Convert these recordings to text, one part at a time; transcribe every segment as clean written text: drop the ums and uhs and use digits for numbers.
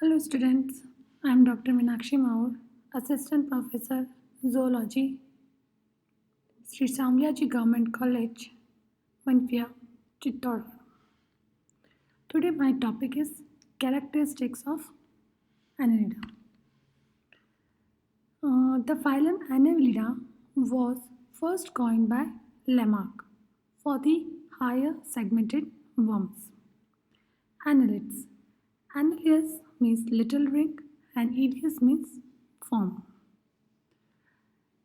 Hello students, I am Dr. Meenakshi Maur, Assistant Professor Zoology, Sri Samlaji Government College, Manfia, Chittor. Today my topic is characteristics of Annelida. The phylum Annelida was first coined by Lamarck for the higher segmented worms. Annelids. Annelius means little ring and Idius means form.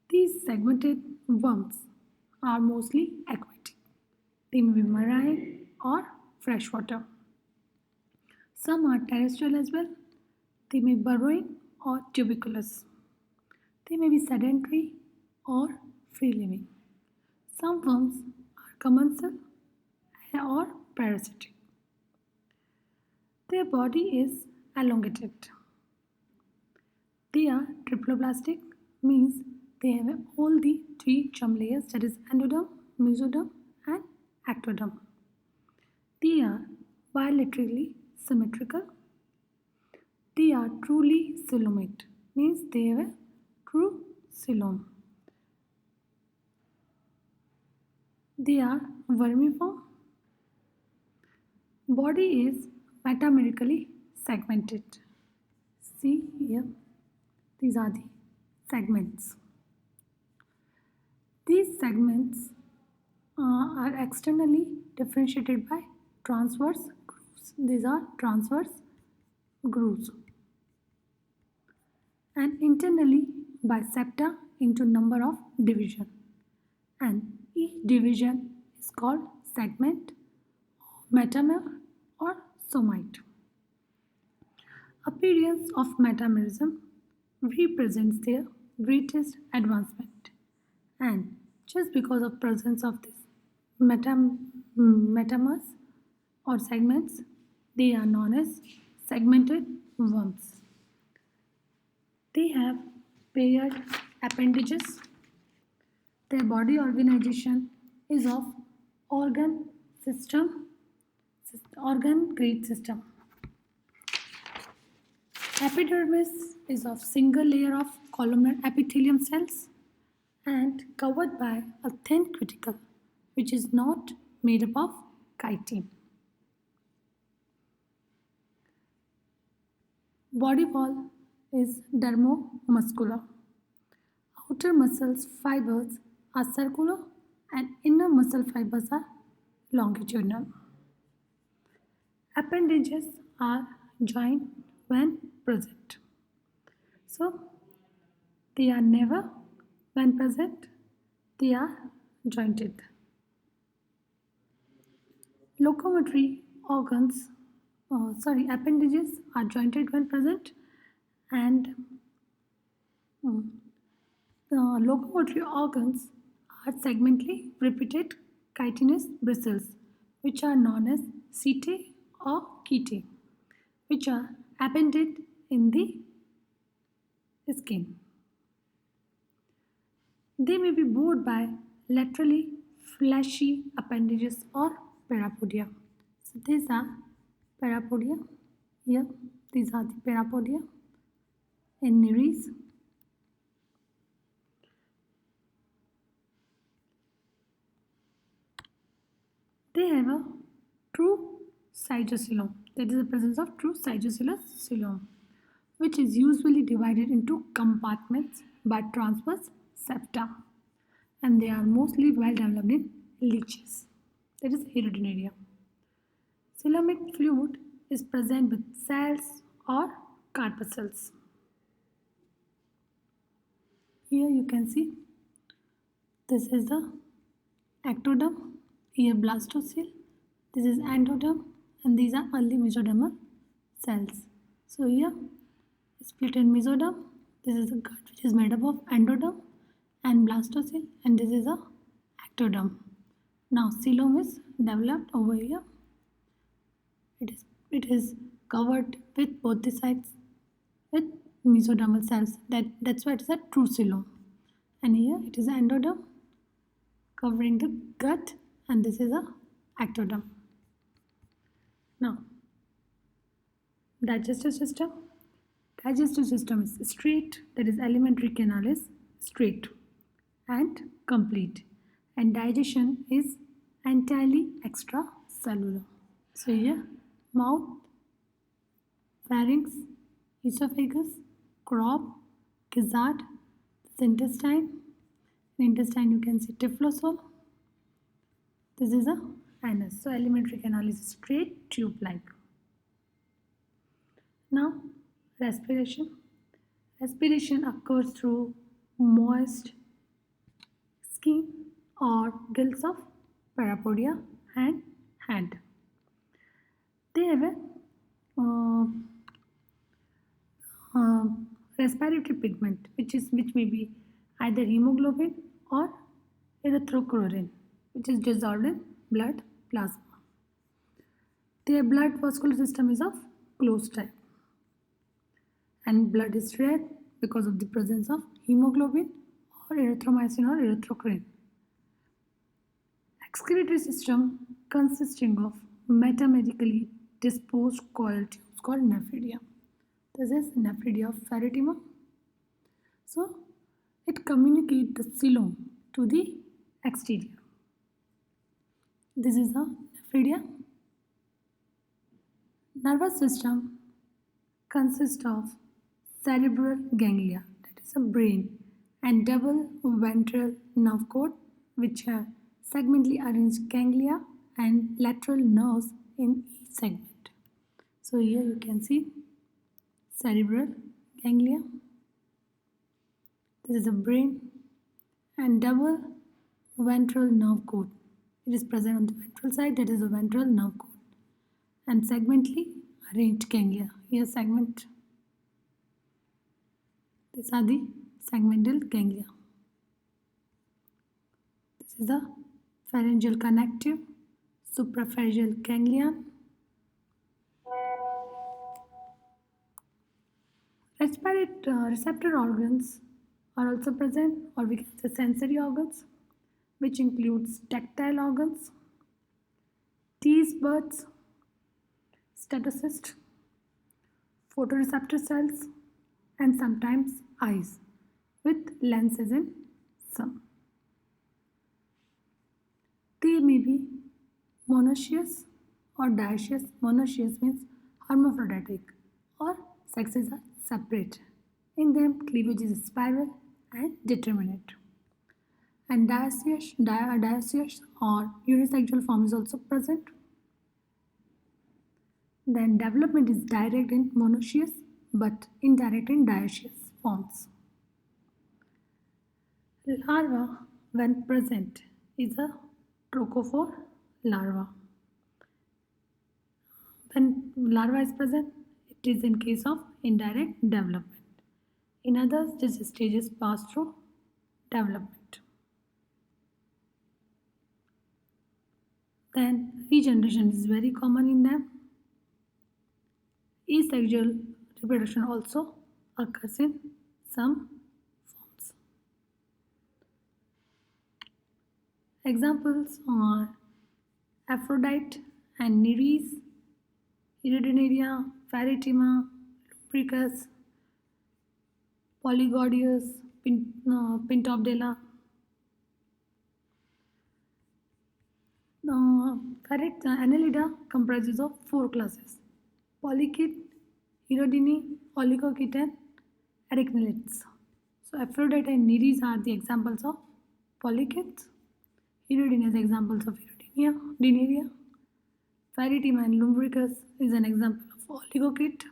These segmented worms are mostly aquatic. They may be marine or freshwater. Some are terrestrial as well. They may be burrowing or tuberculous. They may be sedentary or free living. Some worms are commensal or parasitic. Their body is elongated. They are triploblastic, means they have all the three germ layers, that is endoderm, mesoderm and ectoderm. They are bilaterally symmetrical. They are truly coelomate, means they have a true coelom. They are vermiform. Body is metamerically segmented. See here, these are the segments. These segments are externally differentiated by transverse grooves. These are transverse grooves. And internally by septa into number of division. And each division is called segment, metamer or somite. Appearance of metamerism represents their greatest advancement, and just because of presence of this metamers or segments, they are known as segmented worms. They have paired appendages. Their body organization is of organ great system. Epidermis is of single layer of columnar epithelium cells and covered by a thin cuticle which is not made up of chitin. Body wall is dermomuscular. Outer muscle fibers are circular and inner muscle fibers are longitudinal. Appendages are joined when present. So, they are never when present, they are jointed. Locomotory organs, appendages are jointed when present, and the locomotory organs are segmentally repeated chitinous bristles, which are known as setae or chetae, which are appended in the skin. They may be bored by laterally fleshy appendages or parapodia. So these are parapodia. Here, these are the parapodia in Nereis. They have a true cytosylum. That is the presence of true cytosylous coelom, which is usually divided into compartments by transverse septa, and they are mostly well developed in leeches, that is Hirudinaria. Coelomic fluid is present with cells or corpuscles. Here you can see this is the ectoderm, here blastocele, this is endoderm, and these are early mesodermal cells. So here split in mesoderm, this is the gut which is made up of endoderm and blastocele, and this is a ectoderm. Now coelom is developed over here. It is covered with both the sides with mesodermal cells. That's why it is a true coelom. And here it is endoderm covering the gut, and this is a ectoderm. Now, digestive system. Digestive system is straight, that is alimentary canal is straight and complete, and digestion is entirely extracellular. So here, mouth, pharynx, esophagus, crop, gizzard, intestine. In intestine you can see typhlosul. This is a anus. So alimentary canal is straight tube-like. Now respiration. Respiration occurs through moist skin or gills of parapodia and hand. They have a uh, uh, respiratory pigment which may be either hemoglobin or erythrochlorin, which is dissolved in blood plasma. Their blood vascular system is of closed type, and blood is red because of the presence of hemoglobin or erythromycin or erythrochlorin. Excretory system consisting of metamerically disposed coiled tubes called nephridia. This is nephridia of Pheretima. So it communicates the coelom to the exterior. This is the nephridia. Nervous system consists of cerebral ganglia, that is a brain, and double ventral nerve cord, which have segmentally arranged ganglia and lateral nerves in each segment. So here you can see cerebral ganglia. This is a brain and double ventral nerve cord. It is present on the ventral side, that is a ventral nerve cord, and segmentally arranged ganglia. Here segment. These are the segmental ganglia. This is the pharyngeal connective, suprapharyngeal ganglion. Receptor organs are also present, or we can say sensory organs, which includes tactile organs, taste buds, stetocyst, photoreceptor cells, and sometimes eyes with lenses in some. They may be monoecious or dioecious. Monoecious means hermaphroditic or sexes are separate. In them, cleavage is spiral and determinate. And dioecious or unisexual form is also present. Then development is direct in monoecious but indirect in dioecious forms. Larva, when present, is a trochophore larva. When larva is present, it is in case of indirect development. In others, these stages pass through development. Then regeneration is very common in them. Asexual reproduction also occurs in some forms. Examples are Aphrodite and Nereis, Iridinaria, Pheretima, Lumbricus, Polygodius, Pintobdella. Annelida comprises of 4 classes: Polychaete, Iridini, Oligochaete, and Arachnelids. So Aphrodite and Nereis are the examples of polychaetes. Iridini is examples of Dinaria. Pheretima and Lumbricus is an example of oligochaete.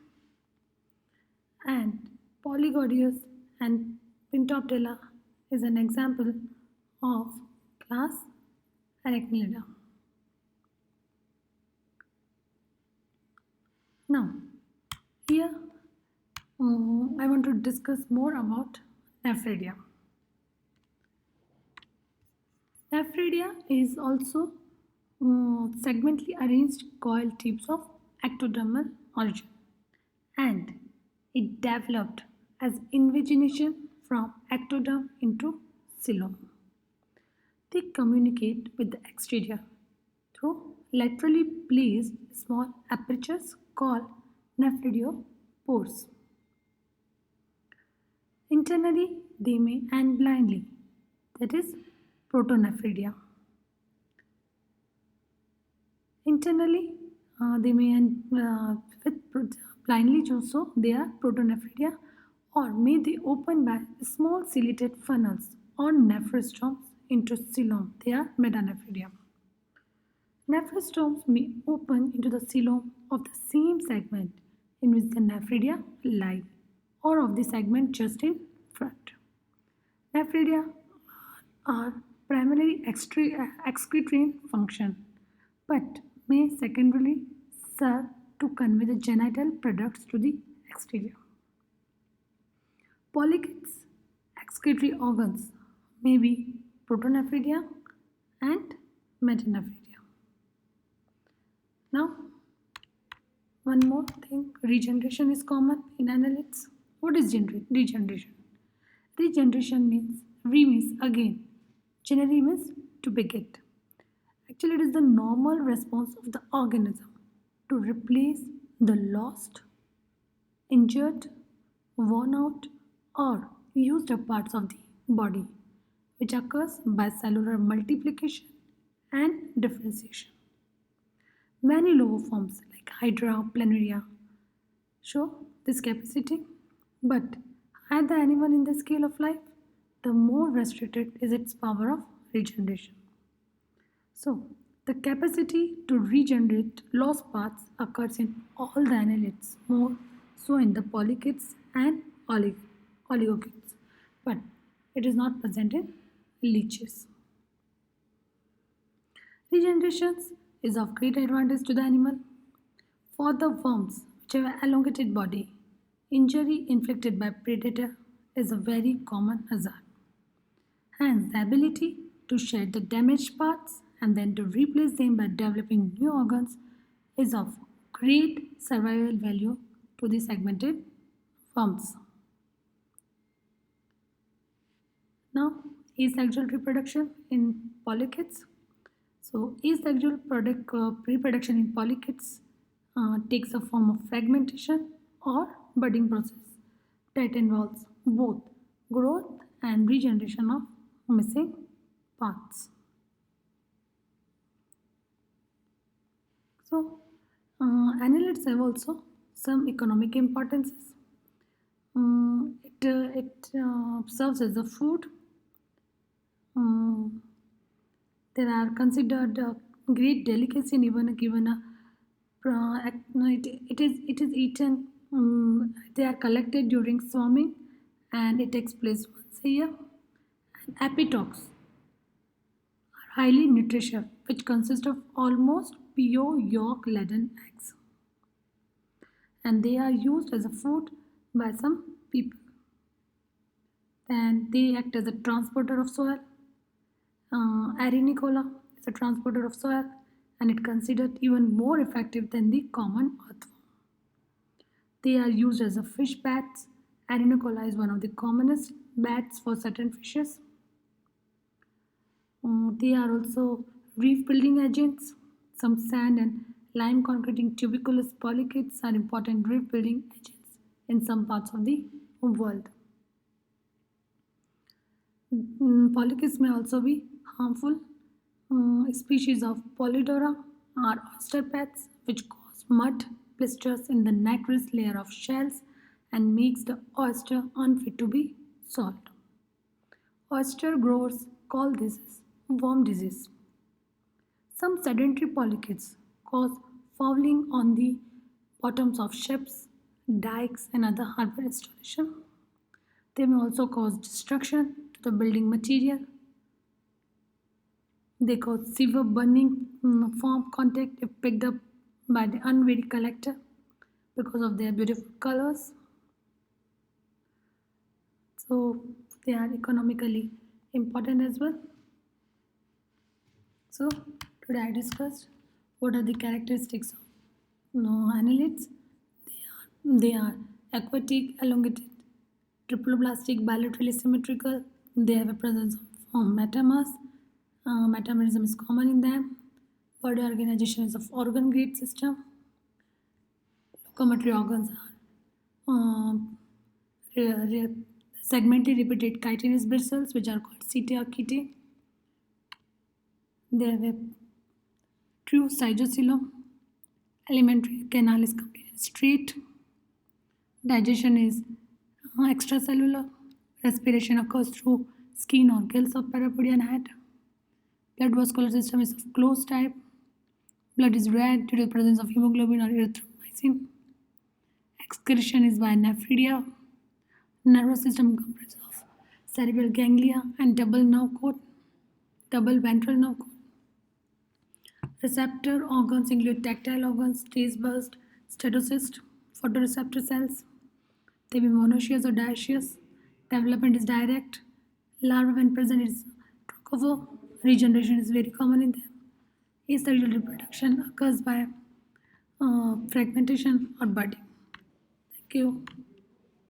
And Polygodius and Pintobdella is an example of class Arachnelida. Now, here I want to discuss more about nephridia. Nephridia is also segmentally arranged coiled tubes of ectodermal origin, and it developed as invagination from ectoderm into coelom. They communicate with the exterior through laterally placed small apertures called nephridopores. Internally, they may and blindly. That is protonephridia. Internally, they may and blindly do so. They are protonephridia, or may they open by small ciliated funnels or nephrostomes into coelom. They are metanephridia. Nephrostomes may open into the coelom of the same segment in which the nephridia lie, or of the segment just in front. Nephridia are primarily excretory in function, but may secondarily serve to convey the genital products to the exterior. Polychaetes' excretory organs may be protonephridia and metanephridia. Now, one more thing, regeneration is common in annelids. What is regeneration? Regeneration means re means again. Generally means to beget. Actually, it is the normal response of the organism to replace the lost, injured, worn out, or used up parts of the body, which occurs by cellular multiplication and differentiation. Many lower forms like Hydra, Planaria show this capacity, but higher the animal in the scale of life, the more restricted is its power of regeneration. So, the capacity to regenerate lost parts occurs in all the annelids, more so in the polychaetes and oligochaetes, but it is not present in leeches. Regeneration is of great advantage to the animal. For the worms which have an elongated body, injury inflicted by predator is a very common hazard. Hence, the ability to shed the damaged parts and then to replace them by developing new organs is of great survival value to the segmented worms. Now, asexual reproduction in polychaetes. So, asexual reproduction in polychaetes takes a form of fragmentation or budding process that involves both growth and regeneration of missing parts. So, annelids have also some economic importances. It serves as a food. Um, they are considered a great delicacy and even given a no, it is eaten. They are collected during swarming, and it takes place once a year. And epitox are highly nutritious, which consist of almost pure yolk-laden eggs, and they are used as a food by some people. And they act as a transporter of soil. Arenicola is a transporter of soil, and it considered even more effective than the common earthworm. They are used as a fish bats. Arenicola is one of the commonest bats for certain fishes. They are also reef building agents. Some sand and lime concreting tuberculous polychaetes are important reef building agents in some parts of the world. Polychaetes may also be harmful. Species of Polydora are oyster bats, which cause mud blisters in the nacreous layer of shells and makes the oyster unfit to be sold. Oyster growers call this worm disease. Some sedentary polychaetes cause fouling on the bottoms of ships, dikes, and other harbor installation. They may also cause destruction to the building material. They cause severe burning from contact if picked up by the unwary collector because of their beautiful colors. So they are economically important as well. So today I discussed what are the characteristics of annelids. They are aquatic, elongated, triploblastic, bilaterally symmetrical. They have a presence of metamers. Metamerism is common in them. Body organization is of organ grid system. Locomotory organs are Segmentally repeated chitinous bristles, which are called setae or chetae. They have a true cytocoelom. Alimentary canal is completely straight. Digestion is extracellular. Respiration occurs through skin or gills of parapodian head. Blood vascular system is of closed type. Blood is red due to the presence of hemoglobin or erythromycin. Excretion is by nephridia. Nervous system comprises of cerebral ganglia and double ventral nerve cord. Receptor organs include tactile organs, taste buds, stetocyst, photoreceptor cells. They may be monoecious or dioecious. Development is direct. Larva when present is trochophore. Regeneration is very common in them. Asexual reproduction occurs by fragmentation or budding. Thank you.